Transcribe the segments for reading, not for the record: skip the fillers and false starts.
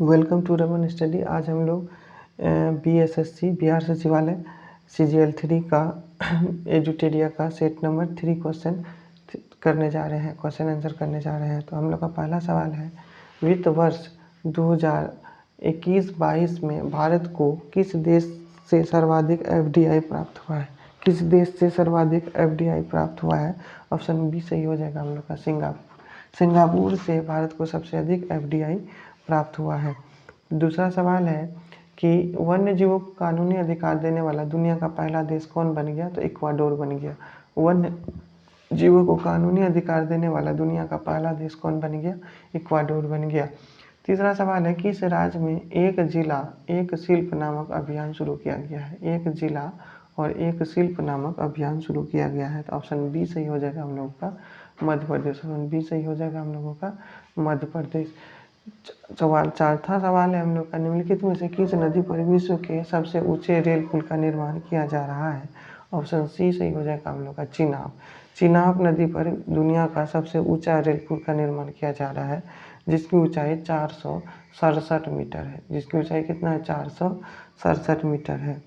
Welcome to Raman study. आज हम लोग BSSC बिहार सचिवालय CGL3 का एजुटेरिया का सेट नंबर 3 क्वेश्चन करने जा रहे हैं, क्वेश्चन आंसर करने जा रहे हैं। तो हम लोग का पहला सवाल है, वित्त वर्ष 2021-22 में भारत को किस देश से सर्वाधिक FDI प्राप्त हुआ है? किस देश से सर्वाधिक FDI प्राप्त हुआ है? ऑप्शन बी सही हो जाएगा हम लोग का सिंगापुर। सिंगापुर से भारत को सबसे अधिक FDI प्राप्त हुआ है। दूसरा सवाल है कि वन्य जीवों को कानूनी अधिकार देने वाला दुनिया का पहला देश कौन बन गया? तो इक्वाडोर बन गया। वन्य जीवों को कानूनी अधिकार देने वाला दुनिया का पहला देश कौन बन गया? इक्वाडोर बन गया। तीसरा सवाल है, किस राज्य में एक जिला एक शिल्प नामक अभियान शुरू किया गया है? एक जिला और एक शिल्प नामक अभियान शुरू किया गया है। तो ऑप्शन बी सही हो जाएगा हम लोगों का मध्य प्रदेश। ऑप्शन बी सही हो जाएगा हम लोगों का मध्य प्रदेश। चौथा सवाल है हम लोग का, निम्नलिखित में से किस नदी पर विश्व के सबसे ऊंचे रेल पुल का निर्माण किया जा रहा है? ऑप्शन सी सही हो जाएगा हम लोग का चिनाब। चिनाब नदी पर दुनिया का सबसे ऊंचा रेल पुल का निर्माण किया जा रहा है, जिसकी ऊंचाई 467 मीटर है। जिसकी ऊंचाई कितना है? 467 मीटर है,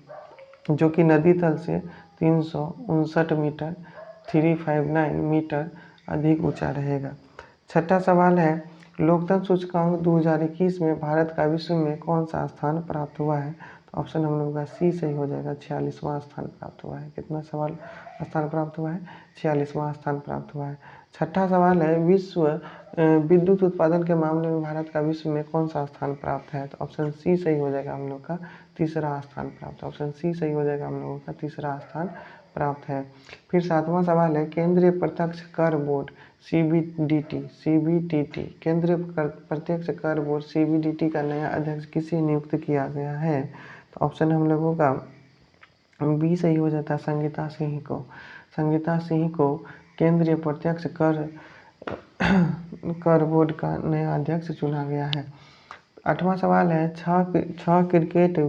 जो कि नदी तल से 359 मीटर 359 मीटर अधिक ऊंचा रहेगा। छठा सवाल है, लोकतंत्र सूचकांक 2021 में भारत का विश्व में कौन सा स्थान प्राप्त हुआ है? तो ऑप्शन हम लोग का सी सही हो जाएगा, 46वां स्थान प्राप्त हुआ है। कितना स्थान प्राप्त हुआ है? 46वां स्थान प्राप्त हुआ है। छठा सवाल है, विश्व विद्युत उत्पादन के मामले में भारत का विश्व में कौन सा स्थान प्राप्त है? तो ऑप्शन सी सही हो जाएगा हम लोग का तीसरा स्थान प्राप्त। ऑप्शन सी सही हो जाएगा हम लोगों का तीसरा स्थान प्राप्त है। फिर सातवां सवाल है, केंद्रीय प्रत्यक्ष कर बोर्ड CBDT केंद्रीय प्रत्यक्ष कर बोर्ड CBDT का नया अध्यक्ष किसे नियुक्त किया गया है? तो ऑप्शन हम लोगों का बी सही हो जाता है, संगीता सिंह को। संगीता सिंह को केंद्रीय प्रत्यक्ष कर बोर्ड का नया अध्यक्ष चुना गया है। आठवां सवाल है, छह क्रिकेट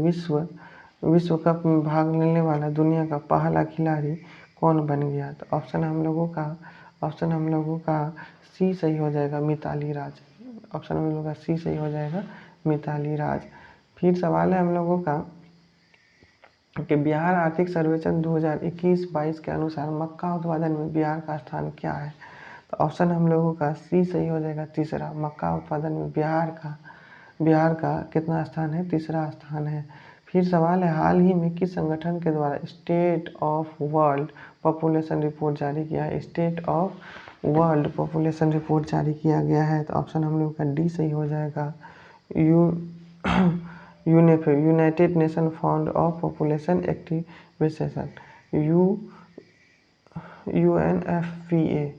विश्व कप में भाग लेने वाला दुनिया का पहला खिलाड़ी कौन बन गया? तो ऑप्शन हम लोगों का सी सही हो जाएगा, मिताली राज। ऑप्शन हम लोगों का सी सही हो जाएगा, मिताली राज। फिर सवाल है हम लोगों का कि बिहार आर्थिक सर्वेक्षण 2021-22 के अनुसार मक्का उत्पादन में बिहार का स्थान क्या है? तो ऑप्शन हम लोगों का सी सही हो जाएगा, तीसरा। मक्का उत्पादन में बिहार का कितना स्थान है? तीसरा स्थान है। फिर सवाल है, हाल ही में किस संगठन के द्वारा state of world population report जारी किया है? State of world population report जारी किया गया है। तो ऑप्शन हम लोग का डी सही हो जाएगा, United nation fund of population activation UNFPA।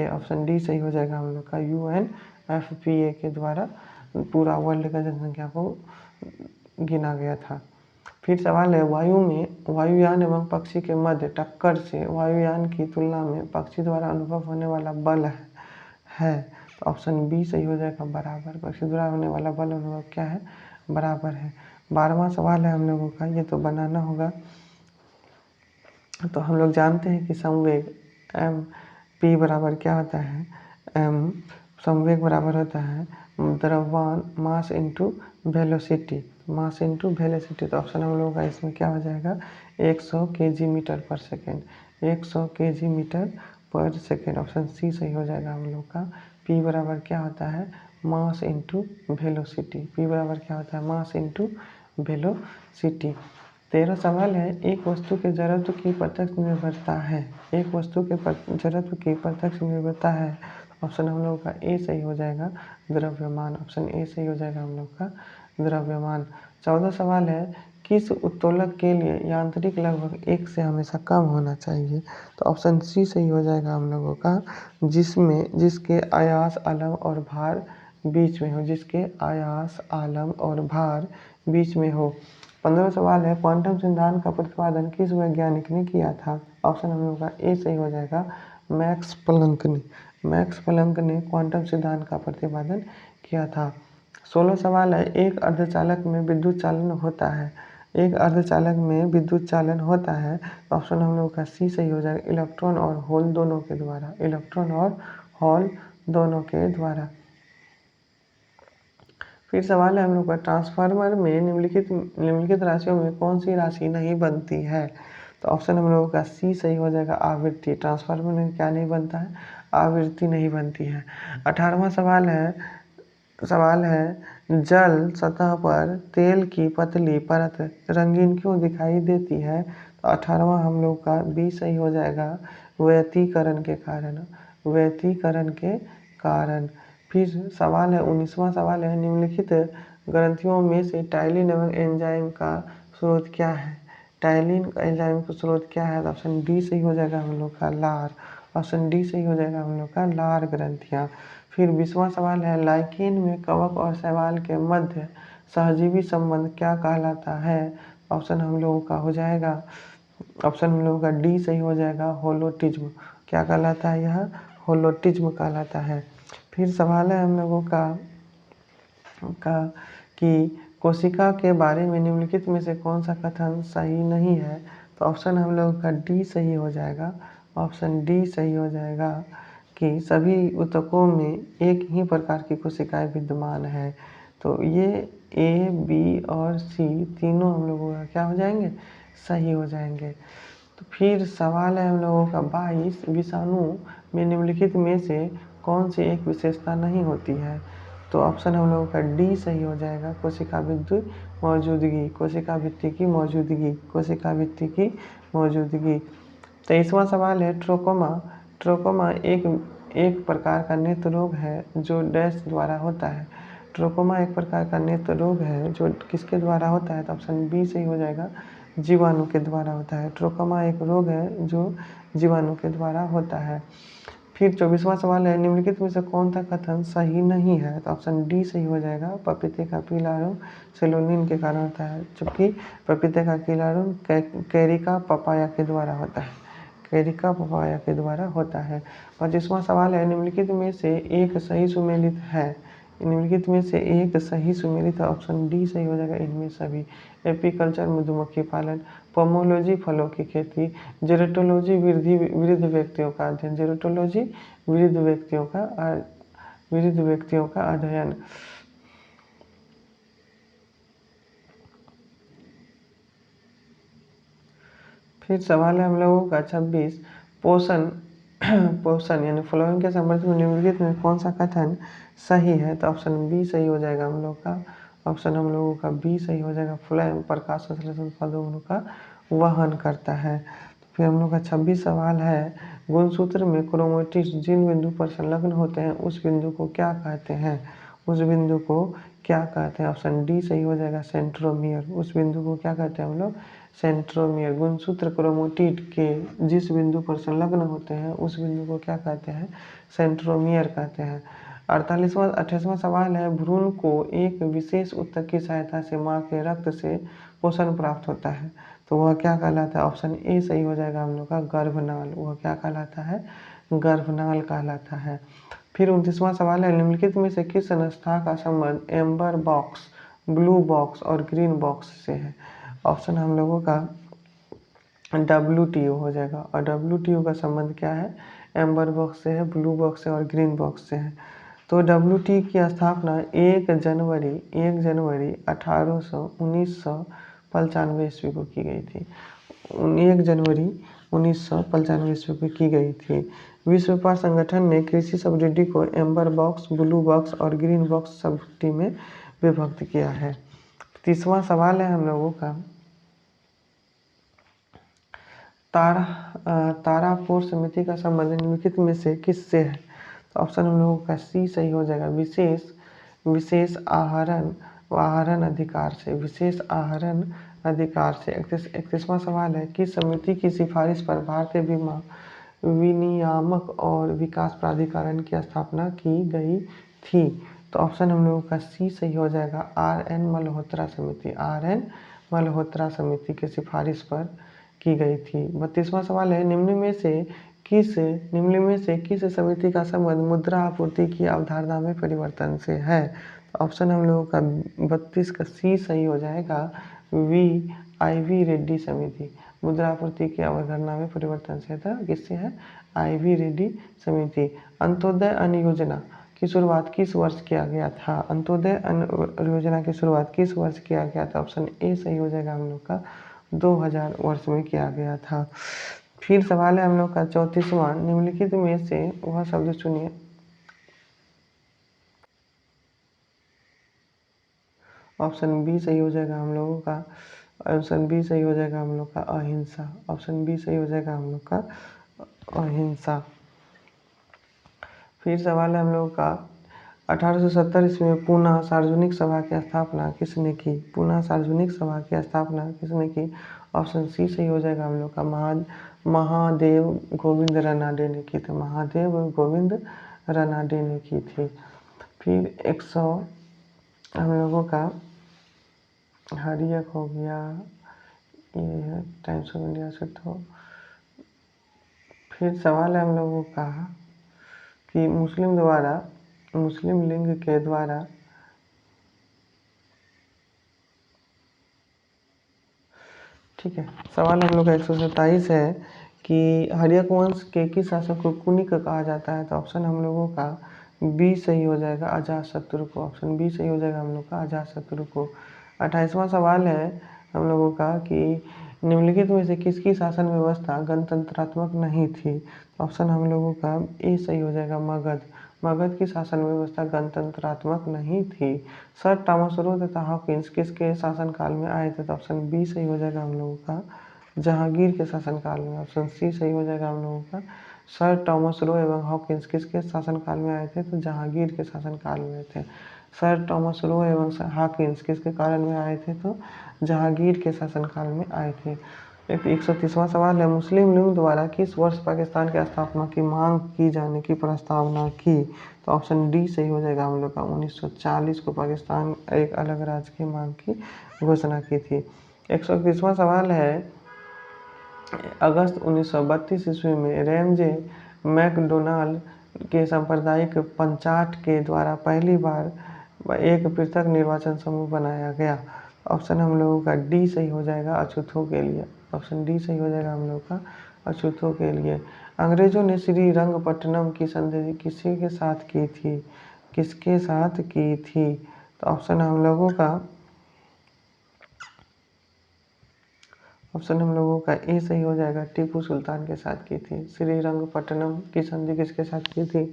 Option D सही हो जाएगा हम लोग का UNFPA के द्वारा पूरा वर्ल्ड का जनसंख्या को गिना गया था। फिर सवाल है, वायुयान एवं पक्षी के मध्य टक्कर से वायुयान की तुलना में पक्षी द्वारा अनुभव होने वाला बल है। तो ऑप्शन बी सही हो जाएगा, बराबर। पक्षी द्वारा होने वाला बल अनुभव क्या है? बराबर है। 12वां सवाल है हम लोगों का, ये तो बनाना होगा। तो हम लोग जानते हैं कि संवेग MP बराबर क्या होता है? संवेग बराबर होता है द्रव्यमान मास इंटू वेलोसिटी। तो ऑप्शन हम लोगों का इसमें क्या हो जाएगा? 100 kg मीटर पर सेकेंड। 100 kg मीटर पर सेकेंड। ऑप्शन सी सही हो जाएगा हम लोग का। P बराबर क्या होता है? Mass into velocity. P बराबर क्या होता है? Mass into velocity. 13 सवाल है, एक वस्तु के जड़त्व की प्रत्यक्ष निर्भरता है। एक वस्तु के जड़त्व की प्रत्यक्ष निर्भरता है। ऑप्शन हम लोगों का ए सही हो जाएगा, द्रव्यमान। ऑप्शन ए सही हो जाएगा हम लोग का द्रव्यमान। 14 सवाल है, किस उत्तोलक के लिए यांत्रिक लगभग 1 से हमेशा कम होना चाहिए? तो ऑप्शन सी सही हो जाएगा हम लोगों का, जिसके आयास आलम और भार बीच में हो। जिसके आयास आलम और भार बीच में हो। 15 सवाल है, क्वांटम सिद्धांत का प्रतिपादन किस वैज्ञानिक ने किया था? ऑप्शन हम लोग का ए सही हो जाएगा, मैक्स प्लैंक ने क्वांटम सिद्धांत का प्रतिपादन किया था। 16 सवाल है, एक अर्धचालक में विद्युत चालन होता है। एक अर्धचालक में विद्युत चालन होता है। तो ऑप्शन हम लोग का सी सही हो जाएगा, इलेक्ट्रॉन और होल दोनों के द्वारा। इलेक्ट्रॉन और होल दोनों के द्वारा। फिर सवाल है हम लोग का, ट्रांसफार्मर में निम्नलिखित राशियों में कौन सी राशि नहीं बनती है? तो ऑप्शन हम लोगों का सी सही हो जाएगा, आवृत्ति। ट्रांसफार्मर में क्या नहीं बनता है? आवृत्ति नहीं बनती है। 18वां सवाल है जल सतह पर तेल की पतली परत रंगीन क्यों दिखाई देती है? तो 18वां हम लोग का बी सही हो जाएगा, व्यतिकरण के कारण। व्यतिकरण के कारण। फिर सवाल है 19वां सवाल है, निम्नलिखित ग्रंथियों में से टाइलिन नामक एंजाइम का स्रोत क्या है? टाइलिन एंजाइम का स्रोत क्या है? तो ऑप्शन डी सही हो जाएगा हम लोग का, लार। ऑप्शन डी सही हो जाएगा हम लोग का, लार ग्रंथियाँ। फिर 20वां सवाल है, लाइकेन में कवक और शैवाल के मध्य सहजीवी संबंध क्या कहलाता है? ऑप्शन हम लोगों का हो जाएगा, ऑप्शन हम लोगों का डी सही हो जाएगा, होलोटिज्म। क्या कहलाता है यह? होलोटिज्म कहलाता है। फिर सवाल है हम लोगों का कि कोशिका के बारे में निम्नलिखित में से कौन सा कथन सही नहीं है? तो ऑप्शन हम लोगों का डी सही हो जाएगा, ऑप्शन डी सही हो जाएगा कि सभी ऊतकों में एक ही प्रकार की कोशिकाएं विद्यमान है। तो ये ए, बी और सी तीनों हम लोगों का क्या हो जाएंगे? सही हो जाएंगे। तो फिर सवाल है हम लोगों का 22, विषाणु में निम्नलिखित में से कौन सी एक विशेषता नहीं होती है? तो ऑप्शन हम लोगों का डी सही हो जाएगा, कोशिका भित्ति मौजूदगी। कोशिका भित्ति की मौजूदगी। कोशिका भित्ति की मौजूदगी। 23वां सवाल है, ट्रोकोमा। ट्रोकोमा एक प्रकार का नेत्र रोग है जो डैश द्वारा होता है। ट्रोकोमा एक प्रकार का नेत्र रोग है जो किसके द्वारा होता है? तो ऑप्शन बी सही हो जाएगा, जीवाणु के द्वारा होता है। ट्रोकोमा एक रोग है जो जीवाणु के द्वारा होता है। फिर 24वां सवाल है, निम्नलिखित में से कौन सा कथन सही नहीं है? तो ऑप्शन डी सही हो जाएगा, पपीते का पीला रंग सेलोनिन के कारण होता है, जबकि पपीते का पीला रंग कैरिका पपाया के द्वारा होता है। कैरिका पपाया के द्वारा होता है। 25वां सवाल है, निम्नलिखित में से एक सही सुमेलित है? निम्नलिखित में से एक सही सुमेलित है, ऑप्शन डी सही हो जाएगा, इनमें सभी। एपीकल्चर मधुमक्खी पालन, पोमोलॉजी फलों की खेती, जेरोटोलॉजी वृद्ध व्यक्तियों का अध्ययन। जेरोटोलॉजी वृद्ध व्यक्तियों का अध्ययन। फिर सवाल है हम लोगों का 26, पोषण पोषण यानी फ्लोइंग के संबंध में निम्नलिखित में कौन सा कथन सही है? तो ऑप्शन बी सही हो जाएगा हम लोग का, ऑप्शन हम लोगों का बी सही हो जाएगा, फ्लोएम प्रकाश संश्लेषण उत्पादों का वहन करता है। तो फिर हम लोग का 26 सवाल है, गुणसूत्र में क्रोमेटिड्स जिन बिंदु पर संलग्न होते हैं उस बिंदु को क्या कहते हैं? उस बिंदु को क्या कहते हैं? ऑप्शन डी सही हो जाएगा, सेंट्रोमियर। उस बिंदु को क्या कहते हैं हम लोग? सेंट्रोमियर। गुणसूत्र क्रोमेटिड के जिस बिंदु पर संलग्न होते हैं उस बिंदु को क्या कहते हैं? सेंट्रोमियर कहते हैं। 28वां सवाल है, भ्रूण को एक विशेष ऊतक की सहायता से मां के रक्त से पोषण प्राप्त होता है, तो वह क्या कहलाता है? ऑप्शन ए सही हो जाएगा हम लोग का, गर्भनाल। वह क्या कहलाता है? गर्भनाल कहलाता है। फिर 29वां सवाल है, निम्नलिखित में से किस संस्था का संबंध एम्बर बॉक्स, ब्लू बॉक्स और ग्रीन बॉक्स से है? ऑप्शन हम लोगों का WTO हो जाएगा, और WTO का संबंध क्या है? एम्बर बॉक्स से है, ब्लू बॉक्स से और ग्रीन बॉक्स से है। तो WTO की स्थापना 1 जनवरी 1995 ईस्वी को की गई थी। 1 जनवरी 1995 ईस्वी को की गई थी। विश्व व्यापार संगठन ने कृषि सब्सिडी को एम्बर बॉक्स, ब्लू बॉक्स और ग्रीन बॉक्स सब्सिडी में विभक्त किया है। 30वां सवाल है हम लोगों का, तारापुर समिति का संबंध निम्नलिखित में से किससे है? तो ऑप्शन हम लोगों का सी सही हो जाएगा, विशेष आहरण अधिकार से। विशेष आहरण अधिकार से। 31वां सवाल है, किस समिति की सिफारिश पर भारतीय बीमा विनियामक और विकास प्राधिकरण की स्थापना की गई थी? तो ऑप्शन हम लोगों का सी सही हो जाएगा, RN मल्होत्रा समिति। RN मल्होत्रा समिति की सिफारिश पर की गई थी। 32वां सवाल है, निम्न में से किस समिति का संबंध मुद्रा आपूर्ति की अवधारणा में परिवर्तन से है? ऑप्शन हम लोगों का 32 का सी सही हो जाएगा, IV रेड्डी समिति। मुद्रा आपूर्ति की अवधारणा में परिवर्तन से था, किससे है? IV रेड्डी समिति। अंत्योदय अन्न योजना की शुरुआत किस वर्ष किया गया था? अंत्योदय अन्न योजना की शुरुआत किस वर्ष किया गया था? ऑप्शन ए सही हो जाएगा हम लोग का 2000 वर्ष में किया गया था। फिर सवाल है हम लोग का 34वां, निम्नलिखित में से वह शब्द चुनिए। ऑप्शन बी सही हो जाएगा हम लोगों का, ऑप्शन बी सही हो जाएगा हम लोग का अहिंसा। ऑप्शन बी सही हो जाएगा हम लोग का अहिंसा। फिर सवाल है हम लोगों का 1870 ईस्वी में पुनः सार्वजनिक सभा की स्थापना किसने की? पुनः सार्वजनिक सभा की स्थापना किसने की? ऑप्शन सी सही हो जाएगा हम लोग का महादेव गोविंद रनाडे ने की थी। महादेव गोविंद रनाडे ने की थी। फिर 100 हम लोगों का हरियक हो गया, ये है टाइम्स ऑफ इंडिया से। तो फिर सवाल है हम लोगों का कि मुस्लिम लिंग के द्वारा ठीक है, सवाल हम लोग का 127 है कि हर्यक वंश के किस शासक को कुनिक कहा जाता है? तो ऑप्शन हम लोगों का बी सही हो जाएगा अजातशत्रु को। ऑप्शन बी सही हो जाएगा हम लोग का अजातशत्रु को। 28वां सवाल है हम लोगों का कि निम्नलिखित में से किसकी शासन व्यवस्था गणतंत्रात्मक नहीं थी? ऑप्शन हम लोगों का ए सही हो जाएगा मगध। मगध की शासन व्यवस्था गणतंत्रात्मक नहीं थी। सर टॉमस रो तथा हॉकिंस किसके शासनकाल में आए थे? तो ऑप्शन बी सही हो जाएगा हम लोगों का जहांगीर के शासनकाल में। ऑप्शन सी सही हो जाएगा हम लोगों का सर टॉमस रो एवं हॉकिंस किसके शासनकाल में आए थे? तो जहांगीर के शासनकाल में थे। सर टॉमस रो एवं हॉकिंस किसके कारण में आए थे? तो जहांगीर के शासनकाल में आए थे। 130वां सवाल है मुस्लिम लीग द्वारा किस वर्ष पाकिस्तान की स्थापना की मांग की जाने की प्रस्तावना की? तो ऑप्शन डी सही हो जाएगा हम लोग का 1940 को पाकिस्तान एक अलग राज्य की मांग की घोषणा की थी। 131वां सवाल है अगस्त 1932 ईस्वी में रैमजे मैकडोनाल्ड के सांप्रदायिक पंचाट के द्वारा पहली बार एक पृथक निर्वाचन समूह बनाया गया। ऑप्शन हम लोगों का डी सही हो जाएगा अछूतों के लिए। ऑप्शन डी सही हो जाएगा हम लोग का अछूतों के लिए। अंग्रेजों ने श्रीरंगपट्टनम की संधि किसी के साथ की थी? किसके साथ की थी? तो ऑप्शन हम लोगों का ऑप्शन हम लोगों का ए सही हो जाएगा टीपू सुल्तान के साथ की थी। श्रीरंगपट्टनम की संधि किसके साथ की थी?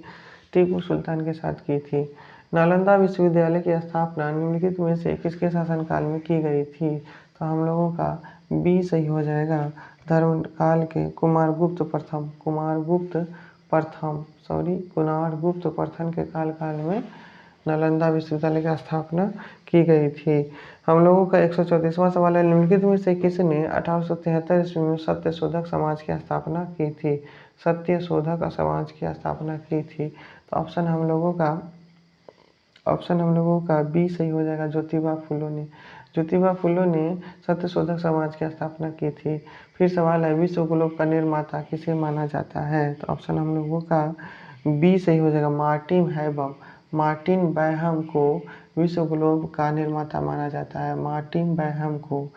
टीपू सुल्तान के साथ की थी। नालंदा विश्वविद्यालय की स्थापना निम्नलिखित में से किसके शासनकाल में की गई थी? तो हम लोगों का बी सही हो जाएगा धर्मकाल के कुमारगुप्त प्रथम के काल में नालंदा विश्वविद्यालय की स्थापना की गई थी। हम लोगों का 134वां सवाल है निम्नलिखित में से किसने 1873 ईस्वी में सत्य शोधक समाज की स्थापना की थी? सत्य शोधक समाज की स्थापना की थी। तो ऑप्शन हम लोगों का बी सही हो जाएगा ज्योतिबा फुले ने सत्य शोधक समाज की स्थापना की थी। फिर सवाल है विश्व ग्लोब का निर्माता किसे माना जाता है? तो ऑप्शन हम लोगों का बी सही हो जाएगा मार्टिन बैहम को विश्व ग्लोब का निर्माता माना जाता है। मार्टिन बैहम को।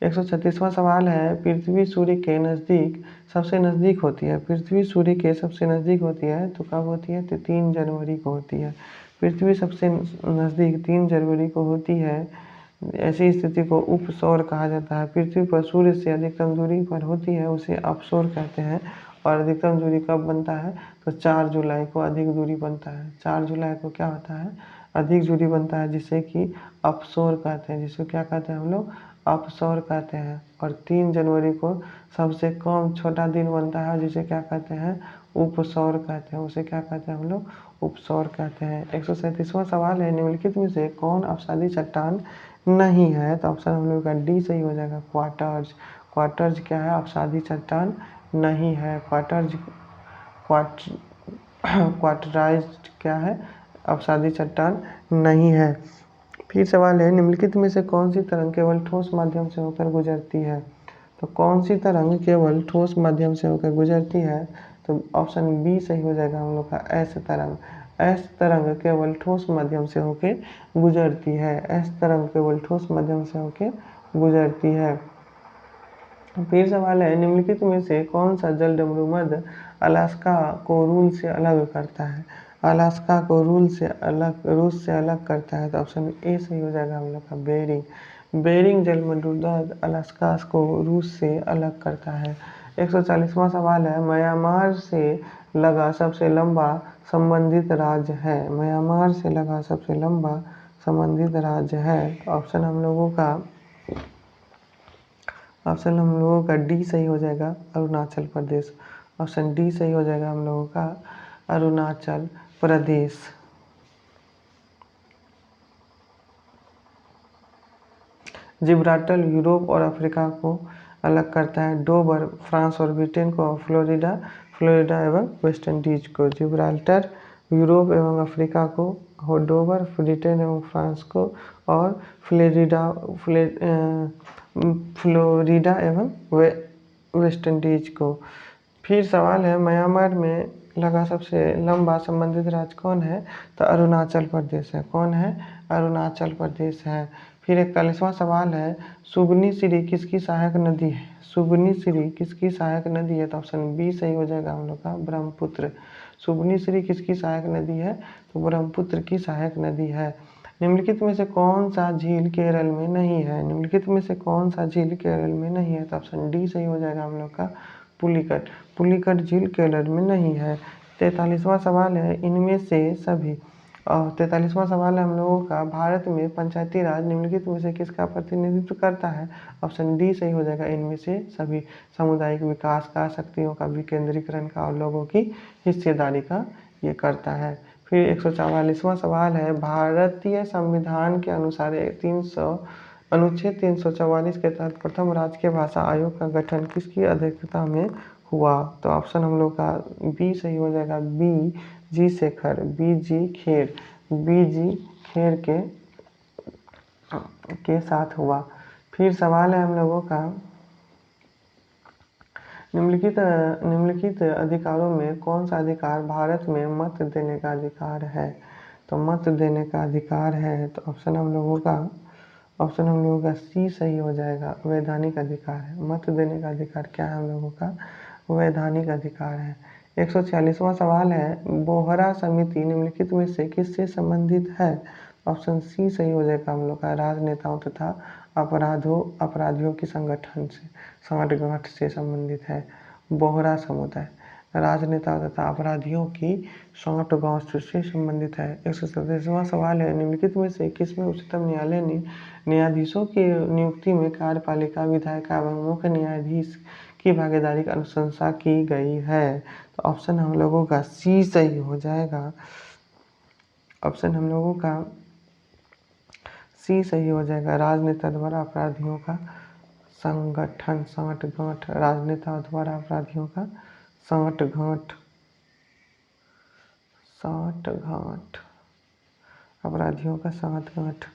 136वां सवाल है पृथ्वी सूर्य के नज़दीक सबसे नज़दीक होती है। पृथ्वी सूर्य के सबसे नज़दीक होती है तो कब होती है? तो 3 जनवरी को होती है। पृथ्वी सबसे नज़दीक 3 जनवरी को होती है। ऐसी स्थिति को उपसौर कहा जाता है। पृथ्वी पर सूर्य से अधिकतम दूरी पर होती है उसे अपसौर कहते हैं। और अधिकतम दूरी कब बनता है? तो 4 जुलाई को अधिक दूरी बनता है। 4 जुलाई को क्या होता है? अधिक दूरी बनता है जिसे कि अपसौर कहते हैं। जिसको क्या कहते हैं हम लोग? अपसौर कहते हैं। और 3 जनवरी को सबसे कम छोटा दिन बनता है जिसे क्या कहते हैं? उपसौर कहते हैं। उसे क्या कहते हैं हम लोग? उपसौर कहते हैं। 137वां सवाल है निम्नलिखित में से कौन अपसादी चट्टान नहीं है? तो ऑप्शन हम लोग का डी सही हो जाएगा क्वार्टर्ज क्या है? अपसादी चट्टान नहीं है। क्वार्टराइज्ड क्या है? अपसादी चट्टान नहीं है। फिर सवाल है निम्नलिखित में से कौन सी तरंग केवल ठोस माध्यम से होकर गुजरती है? तो कौन सी तरंग केवल ठोस माध्यम से होकर गुजरती है? तो ऑप्शन बी सही हो जाएगा हम लोग का एस तरंग केवल ठोस माध्यम से होकर गुजरती है। एस तरंग केवल ठोस माध्यम से होकर गुजरती है। फिर सवाल है निम्नलिखित में से कौन सा जल डमरू मध्य अलास्का को रूल से अलग करता है? अलास्का को रूस से अलग करता है? तो ऑप्शन ए सही हो जाएगा हम लोग का बेरिंग। बेरिंग जलमंडूदा अलास्का को रूस से अलग करता है। 140वां सवाल है, म्यांमार से लगा सबसे लंबा संबंधित राज्य है? म्यांमार से लगा सबसे लंबा संबंधित राज्य है? तो ऑप्शन हम लोगों का डी सही हो जाएगा, अरुणाचल प्रदेश। ऑप्शन डी सही हो जाएगा हम लोगों का, अरुणाचल प्रदेश। जिब्राल्टर यूरोप और अफ्रीका को अलग करता है? डोवर फ्रांस और ब्रिटेन को, फ्लोरिडा एवं वेस्ट इंडीज को। जिब्राल्टर यूरोप एवं अफ्रीका को, डोवर ब्रिटेन एवं फ्रांस को, और फ्लोरिडा एवं वेस्ट इंडीज को। फिर सवाल है, म्यांमार में लगा सबसे लंबा संबंधित राज्य कौन है? तो अरुणाचल प्रदेश है। कौन है? अरुणाचल प्रदेश है। फिर 41वां सवाल है, सुबनसिरी किसकी सहायक नदी है? सुबनसिरी किसकी सहायक नदी है? तो ऑप्शन बी सही हो जाएगा हम लोग का, ब्रह्मपुत्र। सुबनसिरी किसकी सहायक नदी है? तो ब्रह्मपुत्र की सहायक नदी है। निम्नलिखित में से कौन सा झील केरल में नहीं है? निम्नलिखित में से कौन सा झील केरल में नहीं है? तो ऑप्शन डी सही हो जाएगा हम लोग का, पुलिकट। पुलिकट झील केरल में नहीं है। 43वां सवाल है, इनमें से सभी 43वां सवाल है हम लोगों का, भारत में पंचायती राज निम्नलिखित में से किसका प्रतिनिधित्व करता है? ऑप्शन डी सही हो जाएगा, इनमें से सभी। सामुदायिक विकास का, शक्तियों का विकेंद्रीकरण का और लोगों की हिस्सेदारी का ये करता है। फिर 144वां सवाल है, भारतीय संविधान के अनुसार अनुच्छेद 344 के तहत प्रथम राष्ट्रीय भाषा आयोग का गठन किसकी अध्यक्षता में हुआ? तो ऑप्शन हम लोग का बी सही हो जाएगा, बी जी शेखर, बी जी खेर के साथ हुआ। फिर सवाल है हम लोगों का, निम्नलिखित अधिकारों में कौन सा अधिकार भारत में मत देने का अधिकार है? तो मत देने का अधिकार है, तो ऑप्शन हम लोगों का सी सही हो जाएगा, वैधानिक अधिकार है। मत देने का अधिकार क्या है हम लोगों का? वैधानिक अधिकार है। 146वां सवाल है, बोहरा समिति निम्नलिखित में से किससे संबंधित है? ऑप्शन सी सही हो जाएगा हम लोग का, राजनेताओं तथा अपराधियों की सांठगांठ से संबंधित है। बोहरा समुदाय राजनेताओं तथा अपराधियों की सांठगांठ से संबंधित है। 147वां सवाल है, निम्नलिखित में से किसमें उच्चतम न्यायालय ने न्यायाधीशों की नियुक्ति में कार्यपालिका, विधायिका एवं मुख्य न्यायाधीश की भागीदारी की अनुशंसा की गई है? तो ऑप्शन हम लोगों का सी सही हो जाएगा। ऑप्शन हम लोगों का सी सही हो जाएगा, राजनेता द्वारा अपराधियों का संगठन, सांठगांठ। राजनेता द्वारा अपराधियों का सांठगांठ, अपराधियों का सांठगांठ।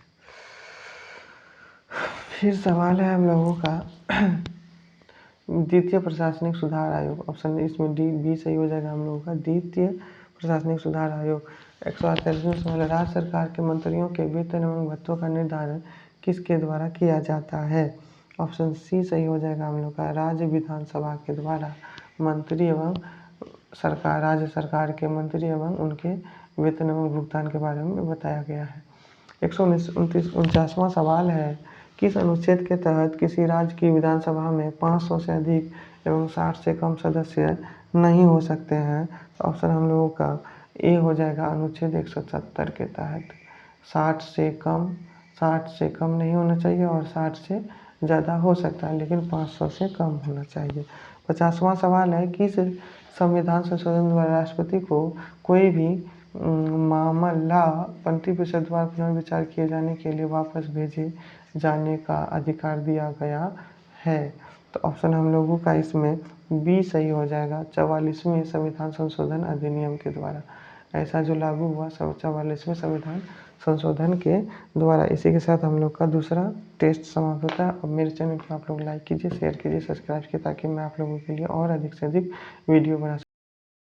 फिर सवाल है हम लोगों का, द्वितीय प्रशासनिक सुधार आयोग। ऑप्शन इसमें डी बी सही हो जाएगा हम लोगों का, द्वितीय प्रशासनिक सुधार आयोग। 148वां सवाल, राज्य सरकार के मंत्रियों के वेतन एवं भत्तों का निर्धारण किसके द्वारा किया जाता है? ऑप्शन सी सही हो जाएगा हम लोग का, राज्य विधानसभा के द्वारा मंत्री एवं राज्य सरकार के मंत्री एवं उनके वेतन एवं भुगतान के बारे में बताया गया है। 149वां सवाल है, किस अनुच्छेद के तहत किसी राज्य की विधानसभा में 500 से अधिक एवं 60 से कम सदस्य नहीं हो सकते हैं? ऑप्शन हम लोगों का ए हो जाएगा, अनुच्छेद 170 के तहत। 60 से कम नहीं होना चाहिए और 60 से ज़्यादा हो सकता है, लेकिन 500 से कम होना चाहिए। 50वां सवाल है, किस संविधान संशोधन द्वारा राष्ट्रपति को कोई भी मामला मंत्रिपरिषद द्वारा पुनर्विचार किए जाने के लिए वापस भेजे जाने का अधिकार दिया गया है? तो ऑप्शन हम लोगों का इसमें बी सही हो जाएगा, 44वें संविधान संशोधन अधिनियम के द्वारा। ऐसा जो लागू हुआ 44वें संविधान संशोधन के द्वारा। इसी के साथ हम लोग का दूसरा टेस्ट समाप्त होता है। अब मेरे चैनल को आप लोग लाइक कीजिए, शेयर कीजिए, सब्सक्राइब कीजिए, ताकि मैं आप लोगों के लिए और अधिक से अधिक वीडियो बना सकूँ।